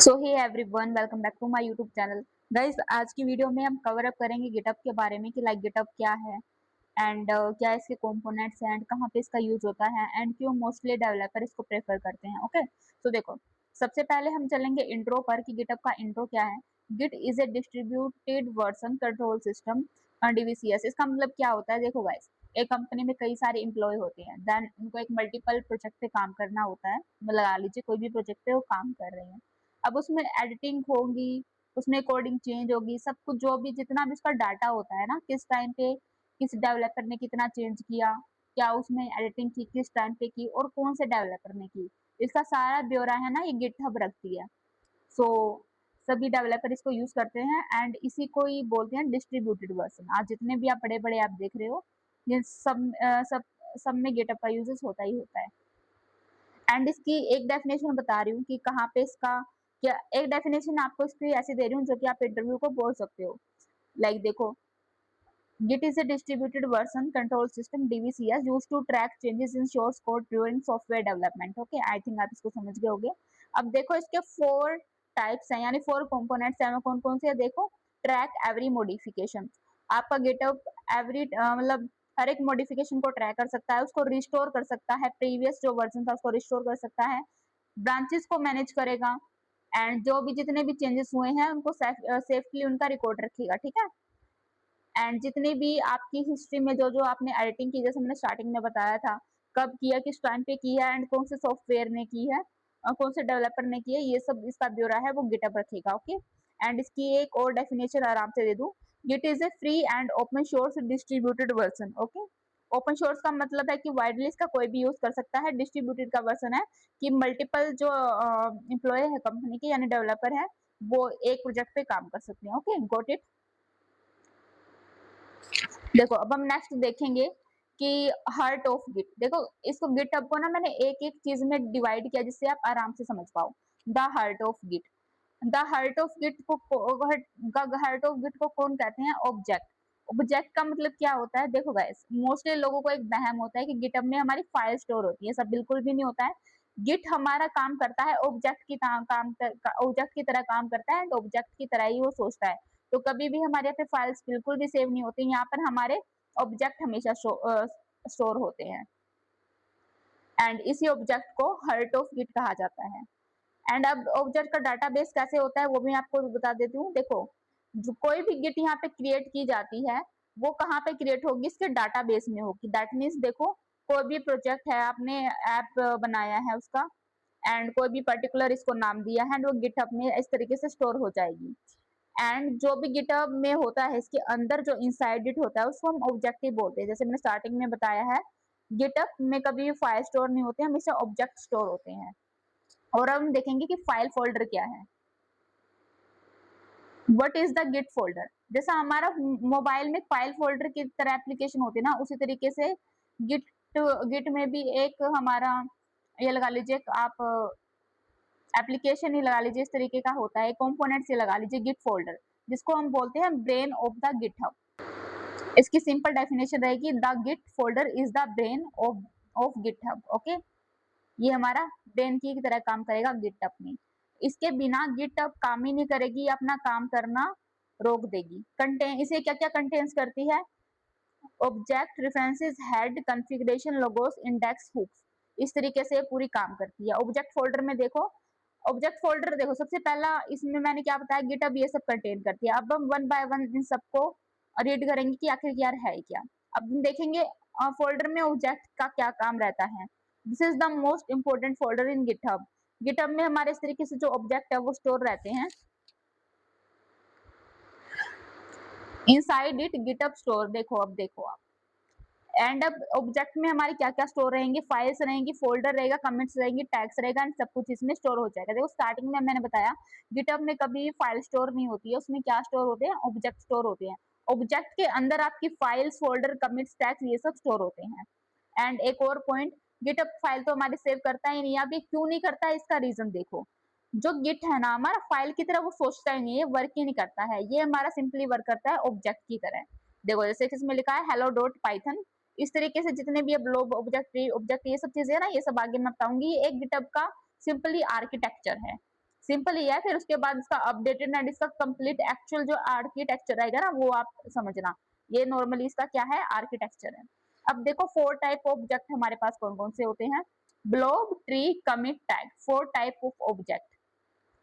So hey everyone, welcome back to my YouTube channel. Guys, आज की video में हम कवर अप करेंगे गिटहब के बारे में कि लाइक गिटहब क्या है एंड क्या इसके कंपोनेंट्स हैं एंड कहाँ पे इसका यूज होता है एंड क्यों मोस्टली डेवलपर इसको प्रेफर करते हैं। ओके, तो देखो, सबसे पहले हम चलेंगे इंट्रो पर कि गिटहब का इंट्रो क्या है। Git is a distributed version control system, DVCS. इसका मतलब क्या होता है? देखो गाइस, एक कंपनी में कई सारे एम्प्लॉय होते हैं, देन उनको एक मल्टीपल प्रोजेक्ट पे काम करना होता है। लगा लीजिए कोई भी प्रोजेक्ट पे वो काम कर रहे हैं, अब उसमें एडिटिंग होगी, उसमें कोडिंग चेंज होगी, सब कुछ जो भी जितना भी उसका डाटा होता है ना, किस टाइम पे किस डेवलपर ने कितना चेंज किया, क्या उसमें एडिटिंग की, किस टाइम पे की और कौन से डेवलपर ने की, इसका सारा ब्यौरा है ना, ये गिटहब रखती है। सो सभी डेवलपर इसको यूज करते हैं एंड इसी को ही बोलते हैं डिस्ट्रीब्यूटेड वर्जन। आज जितने भी आप बड़े बड़े ऐप देख रहे हो, ये सब में गिटहब का यूजेस होता ही होता है। एंड इसकी एक डेफिनेशन बता रही हूँ कि कहाँ पे इसका क्या, एक डेफिनेशन आपको इसकी ऐसे दे रही हूँ जो कि आप इंटरव्यू को बोल सकते हो। लाइक देखो, Git is a distributed version control system DVCS used to track changes in source code during software development. Okay, I think आप इसको समझ गए होंगे। अब देखो, इसके 4 टाइप्स हैं, यानी 4 कंपोनेंट्स हैं। कौन कौन से है देखो। ट्रैक एवरी मॉडिफिकेशन, आपका गिटहब एवरी मतलब हर एक मॉडिफिकेशन को ट्रैक कर सकता है, उसको रिस्टोर कर सकता है, प्रीवियस जो वर्जन था उसको रिस्टोर कर सकता है, ब्रांचेस को मैनेज करेगा एंड जो भी जितने भी चेंजेस हुए हैं उनको सेफली उनका रिकॉर्ड रखेगा। ठीक है, एंड जितनी भी आपकी हिस्ट्री में जो जो आपने एडिटिंग की, जैसे मैंने स्टार्टिंग में बताया था, कब किया, किस टाइम पे की है एंड कौन से सॉफ्टवेयर ने की है और कौन से डेवलपर ने की है, ये सब इसका ब्यौरा है वो गिटहब रखेगा। ओके, एंड इसकी एक और डेफिनेशन आराम से दे दूं। Git is a free and open source distributed version. Okay, open source का मतलब है कि वाइडली इसका कोई भी यूज कर सकता है। डिस्ट्रीब्यूटेड का वर्जन है कि मल्टीपल जो एम्प्लॉय है कंपनी के, यानी डेवलपर है, वो एक प्रोजेक्ट पे काम कर सकते हैं। Okay, got it. देखो, अब हम नेक्स्ट देखेंगे कि हार्ट ऑफ गिट। देखो, इसको गिटहब को ना मैंने एक एक चीज में डिवाइड किया जिससे आप आराम से समझ पाओ। The heart of Git, the heart of Git को हार्ट ऑफ गिट को कौन कहते हैं? ऑब्जेक्ट। ऑब्जेक्ट का मतलब क्या होता है? देखो गाइस, मोस्टली लोगों को एक वहम होता है कि गिटहब में हमारी फाइल स्टोर होती है। सब बिल्कुल भी नहीं होता है। गिट हमारा काम करता है ऑब्जेक्ट की ऑब्जेक्ट की तरह काम करता है एंड ऑब्जेक्ट की तरह ही वो सोचता है। तो कभी भी हमारे यहाँ पे फाइल्स बिल्कुल भी सेव नहीं होती, यहाँ पर हमारे ऑब्जेक्ट हमेशा स्टोर होते हैं एंड इसी ऑब्जेक्ट को हार्ट ऑफ गिट कहा जाता है। एंड अब ऑब्जेक्ट का डाटाबेस कैसे होता है वो भी आपको बता देती हूँ। देखो, जो कोई भी गिट यहाँ पे क्रिएट की जाती है, वो कहाँ पे क्रिएट होगी? इसके डाटाबेस में होगी। दैट मीन्स देखो, कोई भी प्रोजेक्ट है, आपने ऐप बनाया है उसका एंड कोई भी पर्टिकुलर इसको नाम दिया है एंड वो गिटहब में इस तरीके से स्टोर हो जाएगी। एंड जो भी गिटहब में होता है, इसके अंदर जो इनसाइड इट होता है उसको हम ऑब्जेक्टिव बोलते हैं। जैसे मैंने स्टार्टिंग में बताया है, गिटहब में कभी भी फाइल स्टोर नहीं होते, हमेशा ऑब्जेक्ट स्टोर होते हैं। और अब हम देखेंगे कि फाइल फोल्डर क्या है। What is the Git folder? जैसा हमारा मोबाइल में फाइल फोल्डर की तरह एप्लीकेशन होती है ना, उसी तरीके से गिट गिट में भी एक हमारा, ये लगा लीजिए आप एप्लीकेशन ही लगा लीजिए, इस तरीके का होता है, कंपोनेंट से लगा लीजिए गिट फोल्डर, जिसको हम बोलते हैं ब्रेन ऑफ द गिटहब। इसकी सिंपल डेफिनेशन रहेगी, the Git folder is the brain of GitHub. Okay, ये हमारा ब्रेन की तरह काम करेगा गिटहब में। इसके बिना गिटहब काम ही नहीं करेगी, अपना काम करना रोक देगी। कंटेन इसे क्या क्या कंटेन्स करती है? Object, references, head, configuration, logs, index, hooks, इस तरीके से पूरी काम करती है। ऑब्जेक्ट फोल्डर में देखो, ऑब्जेक्ट फोल्डर देखो, सबसे पहला इसमें मैंने क्या बताया, गिटहब ये सब कंटेन करती है। अब हम वन बाय वन इन सबको रीड करेंगे कि आखिर यार है क्या। अब हम देखेंगे फोल्डर में ऑब्जेक्ट का क्या काम रहता है। This is the most important folder in GitHub. GitHub में हमारे इस तरीके से जो ऑब्जेक्ट है वो स्टोर रहते हैं। इनसाइड इट गिटहब स्टोर, देखो अब देखो आप, एंड अब ऑब्जेक्ट में हमारी क्या क्या स्टोर रहेंगे? फाइल्स रहेंगी, फोल्डर रहेगा, कमेंट्स रहेंगी, टैग्स रहेगा एंड सब कुछ इसमें स्टोर हो जाएगा। देखो, स्टार्टिंग में मैंने बताया गिटहब में कभी फाइल स्टोर नहीं होती है, उसमें क्या स्टोर होते हैं? ऑब्जेक्ट स्टोर होते हैं। ऑब्जेक्ट के अंदर आपकी फाइल्स, फोल्डर, कमिट्स, टैग्स, ये सब स्टोर होते हैं। एंड एक और पॉइंट, गिटहब फाइल तो हमारी सेव करता ही नहीं है। अभी क्यों नहीं करता है, इसका रीजन देखो। जो गिट है ना हमारा, फाइल की तरह वो सोचता ही नहीं है, वर्क ही नहीं करता है। ये हमारा सिंपली वर्क करता है ऑब्जेक्ट की तरह। देखो, जैसे इसमें लिखा है हेलो डॉट पाइथन, इस तरीके से जितने भी अब लोग ऑब्जेक्ट ऑब्जेक्ट ये सब चीजें है ना, ये सब आगे मैं बताऊंगी। ये एक गिटहब का सिंपली आर्किटेक्चर है। सिंपल ही है। फिर उसके बाद इसका अपडेटेड एंड इसका कंप्लीट एक्चुअल जो आर्किटेक्चर आएगा ना वो आप समझना। ये नॉर्मली इसका क्या है, आर्किटेक्चर है। अब देखो 4 टाइप ऑब्जेक्ट हमारे पास कौन कौन से होते हैं, blob, tree, commit, tag, 4 type of object.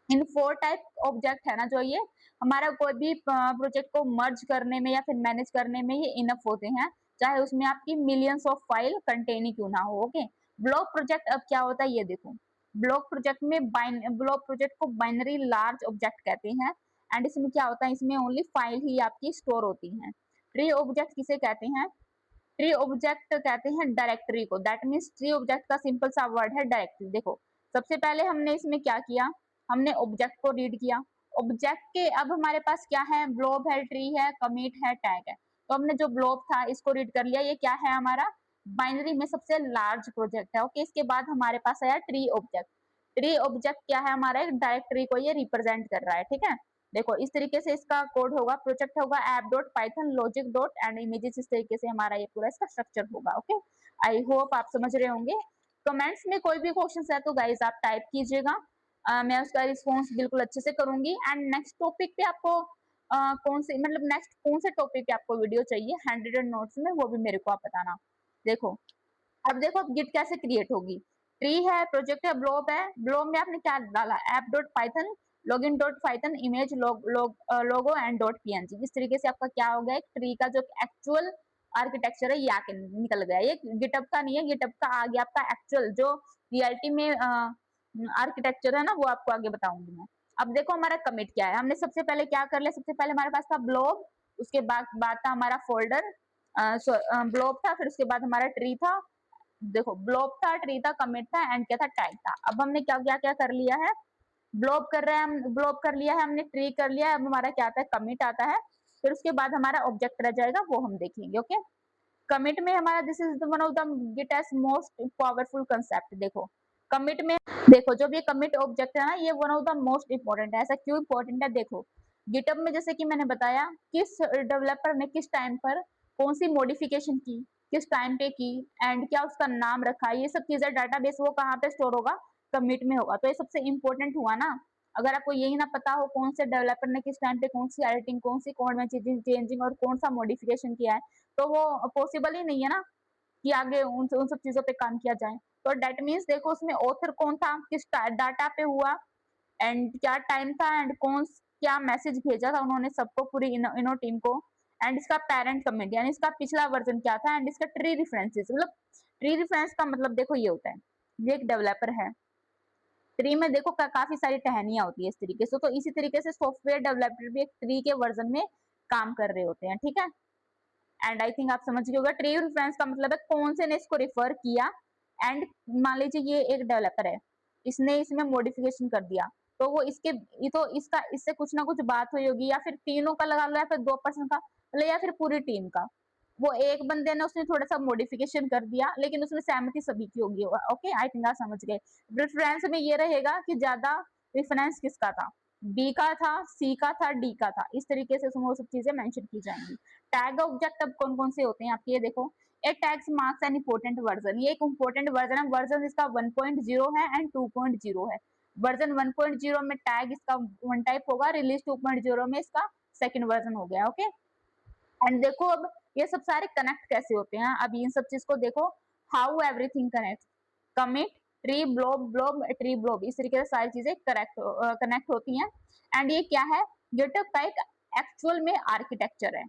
In 4 type object है ना जो ये हमारा कोई भी प्रोजेक्ट को मर्ज करने में या फिर मैनेज करने में ये इनफ होते हैं, चाहे उसमें आपकी मिलियंस ऑफ फाइल कंटेनिंग क्यों ना हो। ओके, ब्लॉक प्रोजेक्ट अब क्या होता है ये देखो। ब्लॉक प्रोजेक्ट में ब्लॉक प्रोजेक्ट को बाइनरी लार्ज ऑब्जेक्ट कहते हैं एंड इसमें क्या होता है, इसमें ओनली फाइल ही आपकी स्टोर होती है। ट्री ऑब्जेक्ट किसे कहते हैं, ट्री ऑब्जेक्ट कहते हैं डायरेक्टरी को। दैट मीन्स ट्री ऑब्जेक्ट का सिंपल सा वर्ड है डायरेक्टरी। देखो सबसे पहले हमने इसमें क्या किया, हमने ऑब्जेक्ट को रीड किया। ऑब्जेक्ट के अब हमारे पास क्या है, ब्लॉब है, ट्री है, कमिट है, टैग है। तो हमने जो ब्लॉब था इसको रीड कर लिया, ये क्या है हमारा बाइनरी में सबसे लार्ज प्रोजेक्ट है। ओके, इसके बाद हमारे पास आया ट्री ऑब्जेक्ट। ट्री ऑब्जेक्ट क्या है हमारा, एक डायरेक्टरी को ये रिप्रेजेंट कर रहा है, ठीक है। देखो इस तरीके से इसका कोड होगा, प्रोजेक्ट होगा app dot Python logic dot and images, इस तरीके से हमारा ये पूरा इसका स्ट्रक्चर होगा। ओके, आई होप आप समझ रहे होंगे। कमेंट्स में कोई भी क्वेश्चन है तो गाइज आप टाइप कीजिएगा, मैं उसका रिस्पॉन्स बिल्कुल अच्छे से करूंगी। एंड नेक्स्ट टॉपिक पे आपको कौन से मतलब नेक्स्ट कौन से टॉपिक पे आपको वीडियो चाहिए हैंड रिटन नोट्स में, वो भी मेरे को आप बताना। देखो अब देखो गिट कैसे क्रिएट होगी, ट्री है, प्रोजेक्ट है, ब्लॉब है। ब्लॉब में आपने क्या डाला, app dot Python login dot Python image logo and dot PNG. इस तरीके से आपका क्या हो गया, एक ट्री का जो एक्चुअल आर्किटेक्चर है ये आके निकल गया। ये गिटअप का नहीं है, गिटअप का आ गया आपका एक्चुअल जो रियलिटी में आर्किटेक्चर है ना, वो आपको आगे बताऊंगी मैं। अब देखो हमारा कमिट क्या है, हमने सबसे पहले क्या कर लिया, सबसे पहले हमारे पास था ब्लॉब, उसके बाद था हमारा फोल्डर, ब्लॉब था, फिर उसके बाद हमारा ट्री था। देखो ब्लॉब था, ट्री था, कमिट था एंड क्या था, टैग था। अब हमने क्या क्या क्या कर लिया है, ब्लॉब कर रहे हैं हम, ब्लॉब कर लिया है हमने, ट्री कर लिया है, अब हमारा क्या आता है, कमिट आता है। फिर उसके बाद हमारा ऑब्जेक्ट रह जाएगा, वो हम देखेंगे। ओके, कमिट में हमारा this is one of the Git's most powerful concept. देखो कमिट में, देखो जब ये कमिट ऑब्जेक्ट है ना, ये one of the most important है। ऐसा क्यों इंपॉर्टेंट है, देखो गिटअप में जैसे कि मैंने बताया किस डेवलपर ने किस टाइम पर कौन सी मॉडिफिकेशन की, किस टाइम पे की एंड क्या उसका नाम रखा, ये सब चीजें डाटाबेस वो कहाँ पे स्टोर होगा, कमिट में होगा। तो ये सबसे इंपॉर्टेंट हुआ ना। अगर आपको यही ना पता हो कौन से डेवलपर ने किस टाइम पे कौन सी एडिटिंग, कौन सी कोड में चीजें चेंजिंग और कौन सा मॉडिफिकेशन किया है, तो वो पॉसिबल ही नहीं है ना कि आगे उन सब चीजों पे काम किया जाए। तो डेट मीन्स देखो उसमें ऑथर कौन था, किस डाटा पे हुआ एंड क्या टाइम था एंड कौन क्या मैसेज भेजा था उन्होंने सबको, पूरी इनो टीम को। एंड इसका पेरेंट कमेंट यानी इसका पिछला वर्जन क्या था एंड इसका ट्री रेफरेंसेस, मतलब ट्री रेफरेंस का मतलब देखो ये होता है, ये एक डेवलपर है, ट्री में देखो काफी सारी टहनियां होती है इस तरीके से। तो इसी तरीके से सॉफ्टवेयर डेवलपर भी एक ट्री के वर्जन में काम कर रहे होते हैं, ठीक है। एंड आई थिंक आप समझ गए होगा, ट्री रेफरेंस का मतलब है कौन से ने इसको रिफर किया। एंड मान लीजिए ये एक डेवलपर है, इसने इसमें मॉडिफिकेशन कर दिया, तो वो इसके ये तो इसका इससे कुछ ना कुछ बात हुई होगी, या फिर तीनों का लगा लो, या फिर 2% का, मतलब या फिर पूरी टीम का। वो एक बंदे ने उसने थोड़ा सा मॉडिफिकेशन कर दिया लेकिन उसमें सहमति सभी की होगी। ओके, आई थिंक आप समझ गए। रेफरेंस में ये रहेगा कि ज्यादा रेफरेंस किसका था, बी का था, सी का था, डी का था, इस तरीके से उसमें वो सब चीजें मेंशन की जाएंगी। टैग ऑब्जेक्ट अब कौन कौन से होते हैं आपके, ये देखो a tags marks an important version, ये एक इंपॉर्टेंट वर्जन है। वर्जन इसका 1.0 है एंड 2.0 है। वर्जन 1.0 में टैग इसका वन टाइप होगा, रिलीज 2.0 में इसका सेकंड वर्जन हो गया। ओके, एंड देखो अब ये सब सारे कनेक्ट कैसे होते हैं, अब इन सब चीज को देखो, how everything connect, commit, tree, blob, blob, tree, blob, इस तरीके से सारी चीजें कनेक्ट होती हैं। एंड ये क्या है, गिटहब का एक एक्चुअल में आर्किटेक्चर है।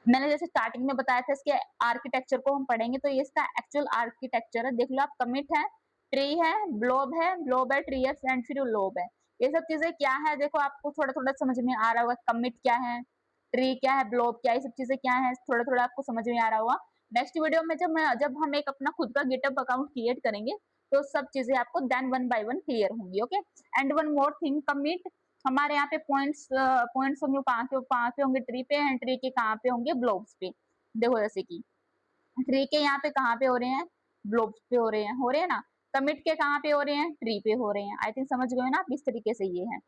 मैंने जैसे स्टार्टिंग में बताया था इसके आर्किटेक्चर को हम पढ़ेंगे, तो ये इसका एक्चुअल आर्किटेक्चर है। देख लो आप, कमिट है, ट्री है, ब्लॉब है, ट्री है एंड फिर लोब है। ये सब चीजें क्या है, देखो आपको थोड़ा थोड़ा समझ में आ रहा होगा, कमिट क्या है, ट्री क्या है, ब्लॉब क्या है, ये सब चीजें क्या है, थोड़ा थोड़ा आपको समझ में आ रहा होगा। नेक्स्ट वीडियो में जब हम एक अपना खुद का गिटहब अकाउंट क्रिएट करेंगे तो सब चीजें आपको then one by one clear होंगी। Okay, and one more thing, commit हमारे यहाँ पे पॉइंट्स होंगे कहाँ पे होंगे, ट्री पे, एंड ट्री के कहाँ पे होंगे, ब्लॉब्स पे। देखो जैसे कि ट्री के यहाँ पे कहाँ पे हो रहे हैं, ब्लॉब्स पे हो रहे हैं ना। कमिट के कहाँ पे हो रहे हैं, ट्री पे हो रहे हैं। आई थिंक समझ गए ना आप, इस तरीके से ये है।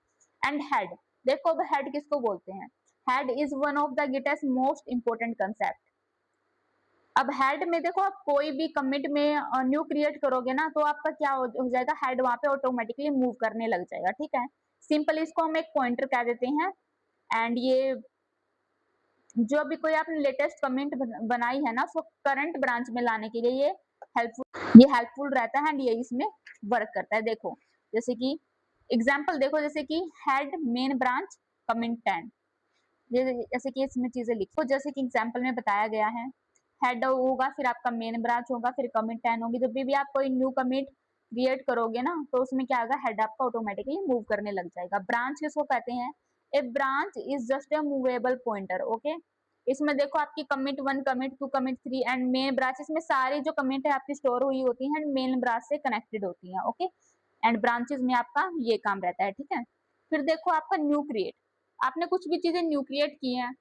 एंड हेड, देखो अब हेड किसको बोलते हैं, head is one of the Git's most important concept. अब हेड में देखो आप कोई भी कमिट में न्यू क्रिएट करोगे ना, तो आपका क्या हो जाएगा, हेड वहाँ पे ऑटोमेटिकली मूव करने लग जाएगा, ठीक है। सिंपल इसको हम एक पॉइंटर कह देते हैं। एंड ये जो भी कोई आपने लेटेस्ट कमेंट बनाई है ना, उसको करंट ब्रांच में लाने के लिए ये हेल्पफुल रहता है एंड ये इसमें वर्क करता है। देखो जैसे कि एग्जांपल देखो, जैसे कि हेड मेन ब्रांच कमेंट 10, ये जैसे कि इसमें चीजें लिखो जैसे कि एग्जांपल में बताया गया है। हेड होगा, फिर आपका मेन ब्रांच होगा, फिर कमिट 10 होगी। जब भी आप कोई न्यू कमिट क्रिएट करोगे ना, तो उसमें क्या होगा, हेड आपका ऑटोमेटिकली मूव करने लग जाएगा। ब्रांच किसको कहते हैं, a branch is just a movable pointer, okay. इसमें देखो आपकी commit 1, commit 2, commit 3 and main branch में सारी जो कमिट है आपकी स्टोर हुई होती है एंड मेन ब्रांच से कनेक्टेड होती है, ओके। एंड ब्रांचेस में आपका ये काम रहता है, ठीक है। फिर देखो आपका न्यू क्रिएट, आपने कुछ भी चीजें न्यू क्रिएट की हैं,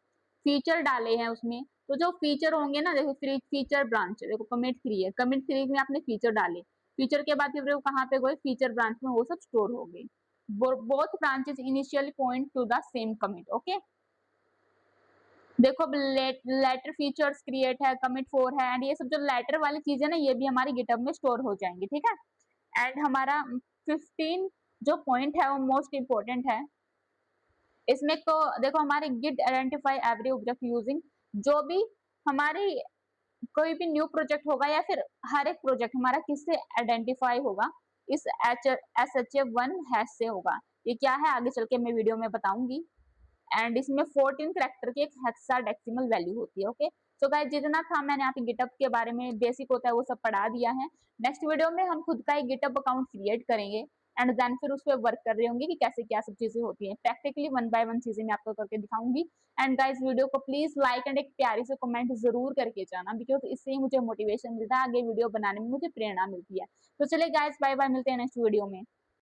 फीचर डाले हैं उसमें, तो जो फीचर होंगे ना, देखो फीचर ब्रांच, देखो कमिट 3 है, कमिट 3 में आपने फीचर डाले, फीचर के बाद फिर वो कहाँ पे गए, फीचर ब्रांच में वो सब स्टोर हो गए। Both branches initially point two the same commit, okay. देखो अब लेटर फीचर्स क्रिएट है, कमिट 4 है एंड ये सब जो लेटर वाली चीजें ना, ये भी हमारी गिटहब में स्टोर हो जाएंगी, ठीक है। एंड हमारा 15 जो पॉइंट है वो मोस्ट इंपोर्टेंट है। इसमें तो देखो हमारे Git identify every object using, जो भी हमारी कोई भी न्यू प्रोजेक्ट होगा या फिर हर एक प्रोजेक्ट हमारा किससे आइडेंटिफाई होगा, इस SHA1 हैश से होगा। ये क्या है आगे चल के मैं वीडियो में बताऊंगी। एंड इसमें 14 कैरेक्टर की एक हेक्साडेसिमल वैल्यू होती है, ओके। सो गाइस जितना था मैंने यहाँ पे गिटअप के बारे में बेसिक होता है वो सब पढ़ा दिया है। नेक्स्ट वीडियो में हम खुद का एक गिटअप अकाउंट क्रिएट करेंगे एंड देन फिर उस पर वर्क कर रहे होंगे कि कैसे क्या सब चीजें होती हैं, प्रैक्टिकली वन बाय वन चीजें मैं आपको करके दिखाऊंगी। एंड गाइस वीडियो को प्लीज लाइक एंड एक प्यारी से कमेंट जरूर करके जाना, बिकॉज इससे ही मुझे मोटिवेशन मिलता है, आगे वीडियो बनाने में मुझे प्रेरणा मिलती है। तो चलिए गाइस, बाय बाय, मिलते हैं नेक्स्ट वीडियो में।